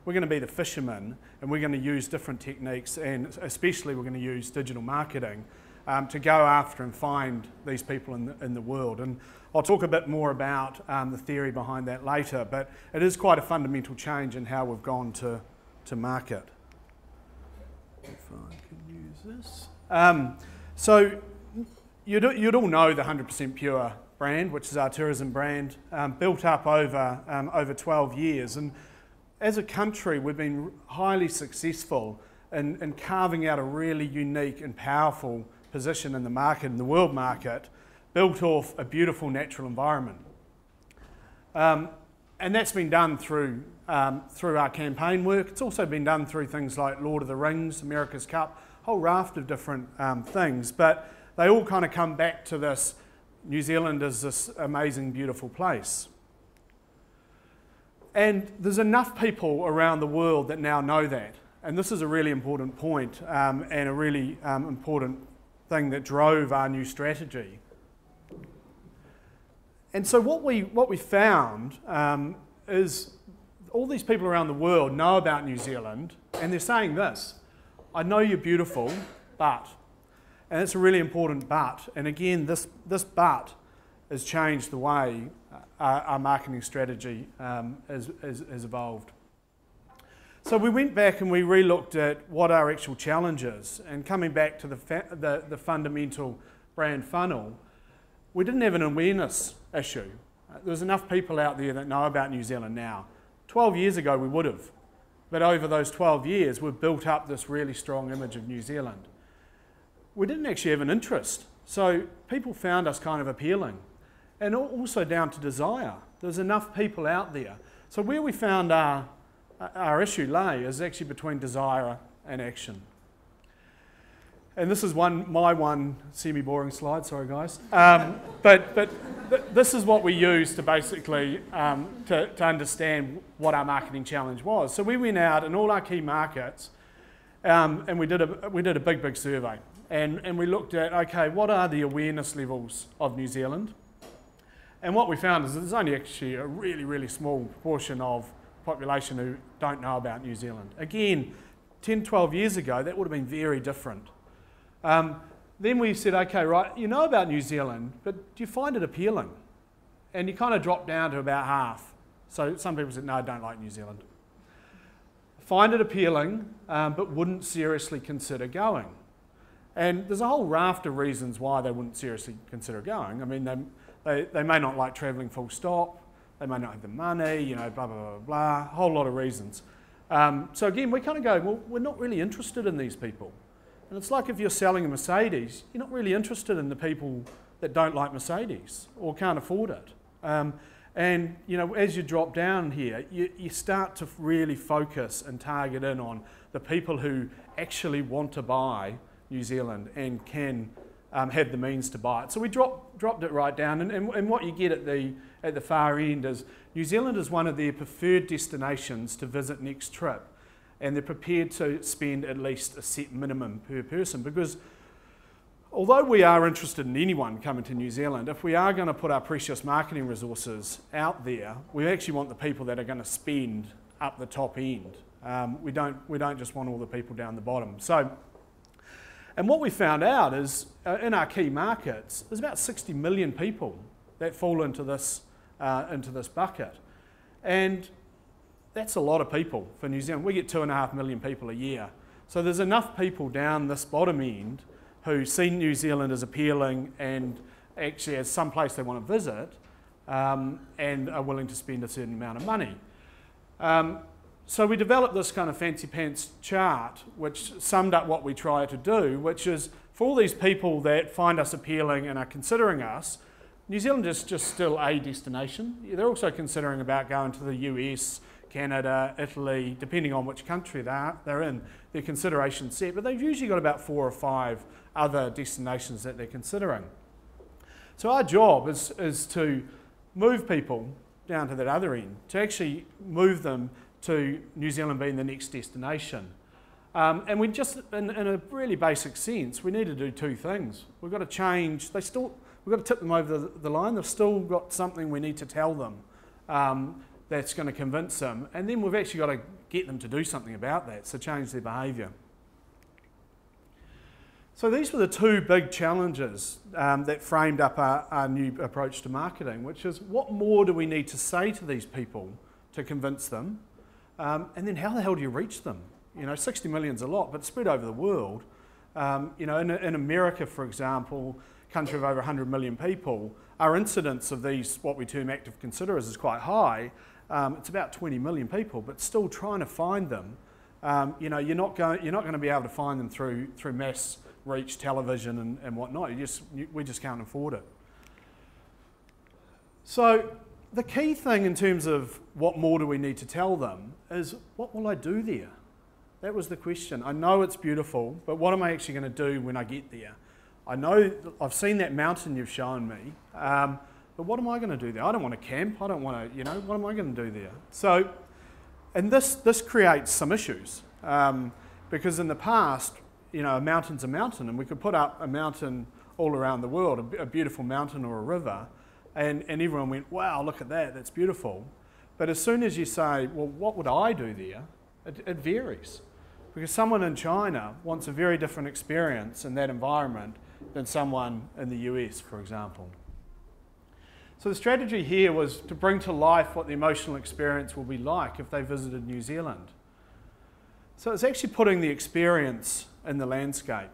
we're going to be the fisherman, and we're going to use different techniques, and especially we're going to use digital marketing to go after and find these people in the world. And I'll talk a bit more about the theory behind that later, but it is quite a fundamental change in how we've gone to market. If I can use this. So you'd all know the 100% Pure brand, which is our tourism brand, built up over 12 years. And as a country, we've been highly successful in carving out a really unique and powerful position in the market, in the world market, built off a beautiful natural environment. And that's been done through our campaign work. It's also been done through things like Lord of the Rings, America's Cup, a whole raft of different things. But they all kind of come back to this: New Zealand is this amazing, beautiful place. And there's enough people around the world that now know that. And this is a really important point, and a really important thing that drove our new strategy. And so what we found is all these people around the world know about New Zealand, and they're saying this: I know you're beautiful, but, and it's a really important but, and again, this but has changed the way our marketing strategy has evolved. So we went back and we re-looked at what our actual challenge is, and coming back to the fundamental brand funnel, we didn't have an awareness issue. There's enough people out there that know about New Zealand now. 12 years ago we would have, but over those 12 years we've built up this really strong image of New Zealand. We didn't actually have an interest, so people found us kind of appealing, and also down to desire. There's enough people out there. So where we found our issue lay is actually between desire and action. And this is my one semi-boring slide, sorry guys. But this is what we used to basically to understand what our marketing challenge was. So we went out in all our key markets and we did a big survey. And we looked at, okay, what are the awareness levels of New Zealand? And what we found is that there's only actually a really small proportion of population who don't know about New Zealand. Again, 10, 12 years ago, that would have been very different. Then we said, okay, right, you know about New Zealand, but do you find it appealing? And you kind of dropped down to about half. So some people said, no, I don't like New Zealand. Find it appealing, but wouldn't seriously consider going. And there's a whole raft of reasons why they wouldn't seriously consider going. I mean, they may not like travelling full stop, they may not have the money, you know, blah, blah, blah, blah, a whole lot of reasons. So again, we kind of go, well, we're not really interested in these people. And it's like if you're selling a Mercedes, you're not really interested in the people that don't like Mercedes or can't afford it. And you know, as you drop down here, you start to really focus and target in on the people who actually want to buy New Zealand and can have the means to buy it. So we dropped it right down, and what you get at the far end is New Zealand is one of their preferred destinations to visit next trip, and they're prepared to spend at least a set minimum per person, because although we are interested in anyone coming to New Zealand, if we are going to put our precious marketing resources out there, we actually want the people that are going to spend up the top end. We don't just want all the people down the bottom. So, and what we found out is in our key markets, there's about 60 million people that fall into this bucket, and that's a lot of people for New Zealand. We get 2.5 million people a year, so there's enough people down this bottom end who see New Zealand as appealing and actually as some place they want to visit, and are willing to spend a certain amount of money. So we developed this kind of fancy pants chart which summed up what we try to do, which is for all these people that find us appealing and are considering us, New Zealand is just still a destination. They're also considering about going to the US, Canada, Italy, depending on which country they're in, their consideration set, but they've usually got about 4 or 5 other destinations that they're considering. So our job is to move people down to that other end, to actually move them to New Zealand being the next destination. And we just, in a really basic sense, we need to do 2 things. We've got to change, we've got to tip them over the line, they've still got something we need to tell them that's going to convince them, and then we've actually got to get them to do something about that, so change their behaviour. So these were the two big challenges that framed up our new approach to marketing, which is what more do we need to say to these people to convince them, and then how the hell do you reach them? 60 million's a lot, but spread over the world. In America, for example, country of over 100 million people, our incidence of these, what we term active considerers, is quite high. It's about 20 million people, but still trying to find them. You're not going to be able to find them through mass reach television and whatnot. We just can't afford it. So the key thing in terms of what more do we need to tell them is, what will I do there? That was the question. I know it's beautiful, but what am I actually going to do when I get there? I know I've seen that mountain you've shown me, but what am I going to do there? I don't want to camp. I don't want to, what am I going to do there? So, and this creates some issues because in the past, a mountain's a mountain, and we could put up a mountain all around the world, a beautiful mountain or a river, and everyone went, wow, look at that, that's beautiful. But as soon as you say, well, what would I do there? It varies. Because someone in China wants a very different experience in that environment than someone in the US, for example. So the strategy here was to bring to life what the emotional experience will be like if they visited New Zealand. So it's actually putting the experience in the landscape.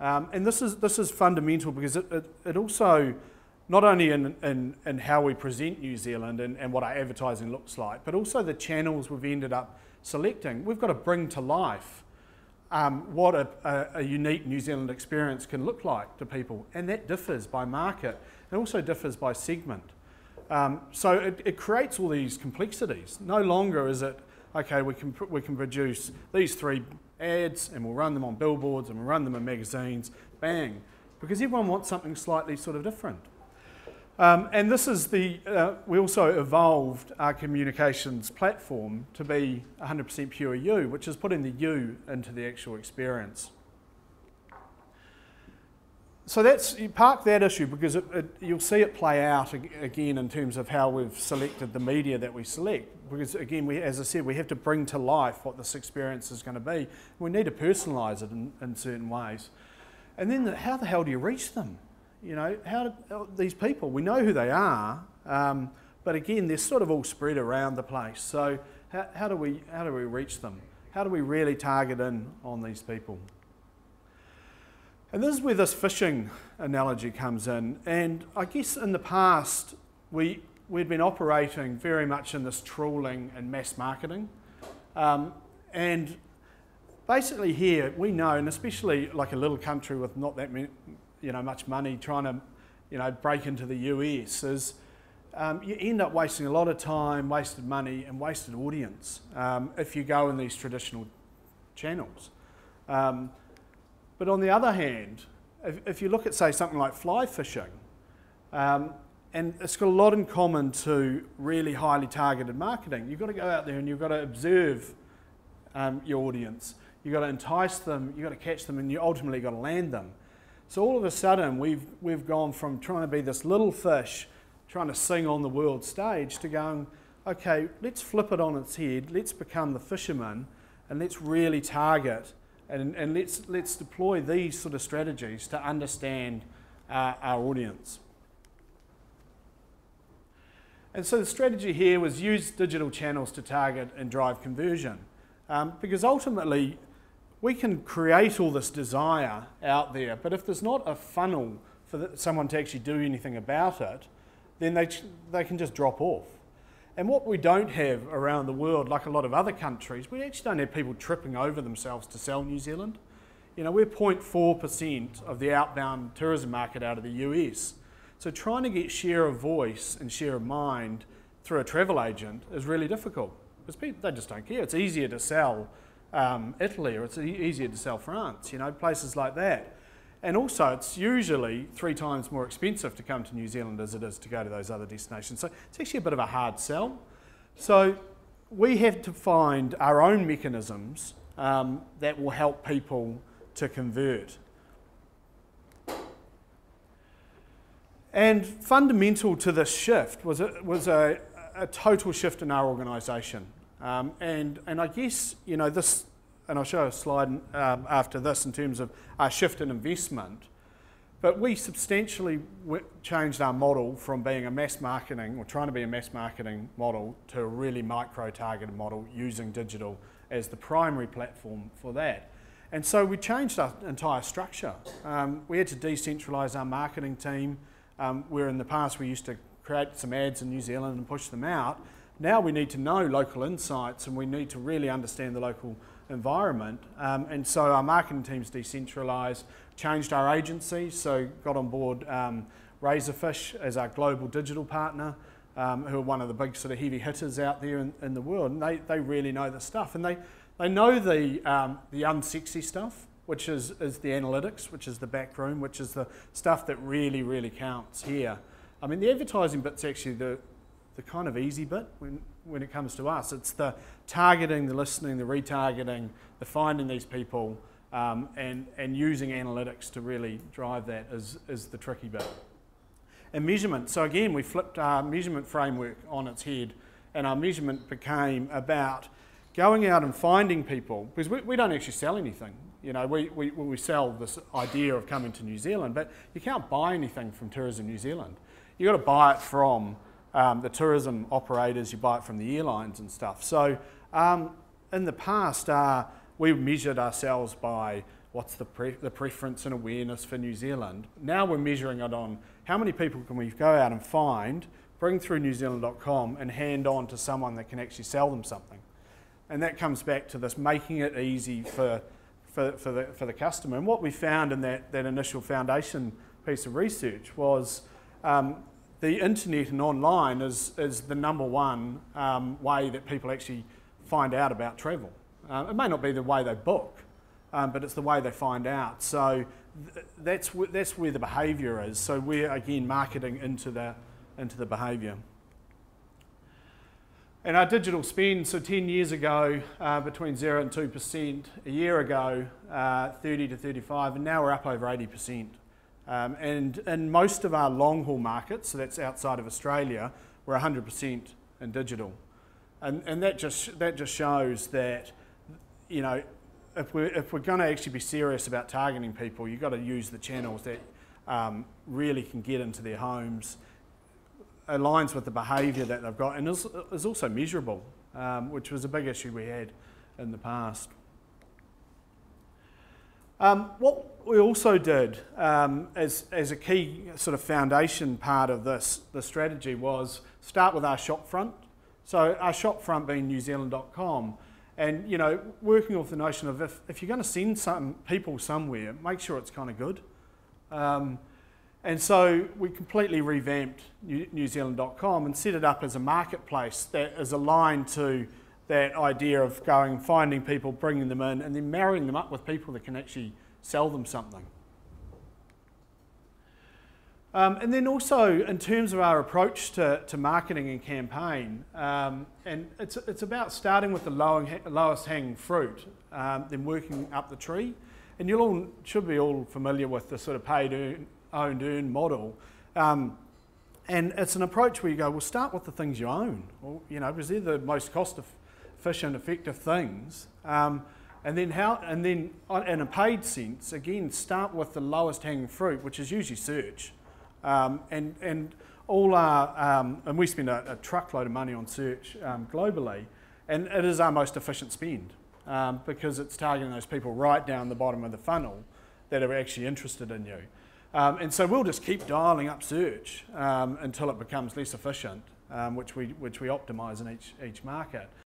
And this is fundamental because it also, not only in how we present New Zealand and what our advertising looks like, but also the channels we've ended up selecting. We've got to bring to life what a unique New Zealand experience can look like to people. And that differs by market. It also differs by segment. So it creates all these complexities. No longer is it, okay, we can produce these 3 ads and we'll run them on billboards and we'll run them in magazines, bang. Because everyone wants something slightly sort of different. And this is we also evolved our communications platform to be 100% pure you, which is putting the you into the actual experience. So you park that issue because you'll see it play out again in terms of how we've selected the media that we select. Because again, as I said, we have to bring to life what this experience is going to be. We need to personalise it in certain ways. And then how the hell do you reach them? These people, we know who they are, but again, they're sort of all spread around the place. So how do we reach them? How do we really target in on these people? And this is where this fishing analogy comes in. And I guess in the past, we'd been operating very much in this trawling and mass marketing. And basically here, we know, and especially like a little country with not that many, much money trying to, break into the US, is you end up wasting a lot of time, wasted money, and wasted audience if you go in these traditional channels. But on the other hand, if you look at, say, something like fly fishing, and it's got a lot in common to really highly targeted marketing. You've got to go out there and you've got to observe your audience. You've got to entice them, you've got to catch them, and you ultimately got to land them. So all of a sudden, we've gone from trying to be this little fish, trying to sing on the world stage, to going, okay, let's flip it on its head, let's become the fisherman, and let's really target, and let's deploy these sort of strategies to understand our audience. And so the strategy here was use digital channels to target and drive conversion, because ultimately, we can create all this desire out there, but if there's not a funnel for someone to actually do anything about it, then they can just drop off. And what we don't have around the world, like a lot of other countries, we actually don't have people tripping over themselves to sell New Zealand. We're 0.4% of the outbound tourism market out of the US. So trying to get share of voice and share of mind through a travel agent is really difficult, because people, they just don't care. It's easier to sell Italy, or it's easier to sell France, places like that. And also, it's usually 3 times more expensive to come to New Zealand as it is to go to those other destinations. So it's actually a bit of a hard sell. So we have to find our own mechanisms that will help people to convert. And fundamental to this shift was a total shift in our organisation. And I guess, you know, this, and I'll show a slide after this in terms of our shift in investment, but we substantially changed our model from being a mass marketing, or trying to be a mass marketing model, to a really micro-targeted model using digital as the primary platform for that. And so we changed our entire structure. We had to decentralise our marketing team, where in the past we used to create some ads in New Zealand and push them out. Now we need to know local insights, and we need to really understand the local environment. And so our marketing team's decentralised, changed our agency, so got on board Razorfish as our global digital partner, who are one of the big sort of heavy hitters out there in the world, and they really know the stuff, and they know the unsexy stuff, which is the analytics, which is the back room, which is the stuff that really, really counts here. I mean, the advertising bit's actually the kind of easy bit when it comes to us. It's the targeting, the listening, the retargeting, the finding these people, and using analytics to really drive that is the tricky bit. And measurement. So again, we flipped our measurement framework on its head, and our measurement became about going out and finding people, because we don't actually sell anything. You know, we sell this idea of coming to New Zealand, but you can't buy anything from Tourism New Zealand. You've got to buy it from the tourism operators, you buy it from the airlines and stuff. So in the past, we measured ourselves by what's the preference and awareness for New Zealand. Now we're measuring it on how many people can we go out and find, bring through newzealand.com and hand on to someone that can actually sell them something. And that comes back to this making it easy for the customer. And what we found in that initial foundation piece of research was the internet and online is the number one way that people actually find out about travel. It may not be the way they book, but it's the way they find out. So that's where the behaviour is. So we're again marketing into the behaviour. And our digital spend, so 10 years ago, between 0 and 2%, a year ago, 30 to 35, and now we're up over 80%. And in most of our long haul markets, so that's outside of Australia, we're 100% in digital. And that just shows that, you know, if we're going to actually be serious about targeting people, you've got to use the channels that really can get into their homes, aligns with the behaviour that they've got, and is also measurable, which was a big issue we had in the past. What we also did as a key sort of foundation part of the strategy was start with our shop front. So our shop front being newzealand.com, and you know, working off the notion of if you're going to send some people somewhere, make sure it's kind of good. And so we completely revamped newzealand.com and set it up as a marketplace that is aligned to that idea of going, finding people, bringing them in, and then marrying them up with people that can actually sell them something. And then also in terms of our approach to marketing and campaign, and it's about starting with the lowest hanging fruit, then working up the tree. And you should be all familiar with the sort of paid owned earn model. And it's an approach where you go, well, start with the things you own, or, you know, because they're the most cost-efficient, effective things. And then in a paid sense, again, start with the lowest hanging fruit, which is usually search. And all our, and we spend a truckload of money on search globally, and it is our most efficient spend because it's targeting those people right down the bottom of the funnel that are actually interested in you. And so we'll just keep dialing up search until it becomes less efficient, which we optimise in each market.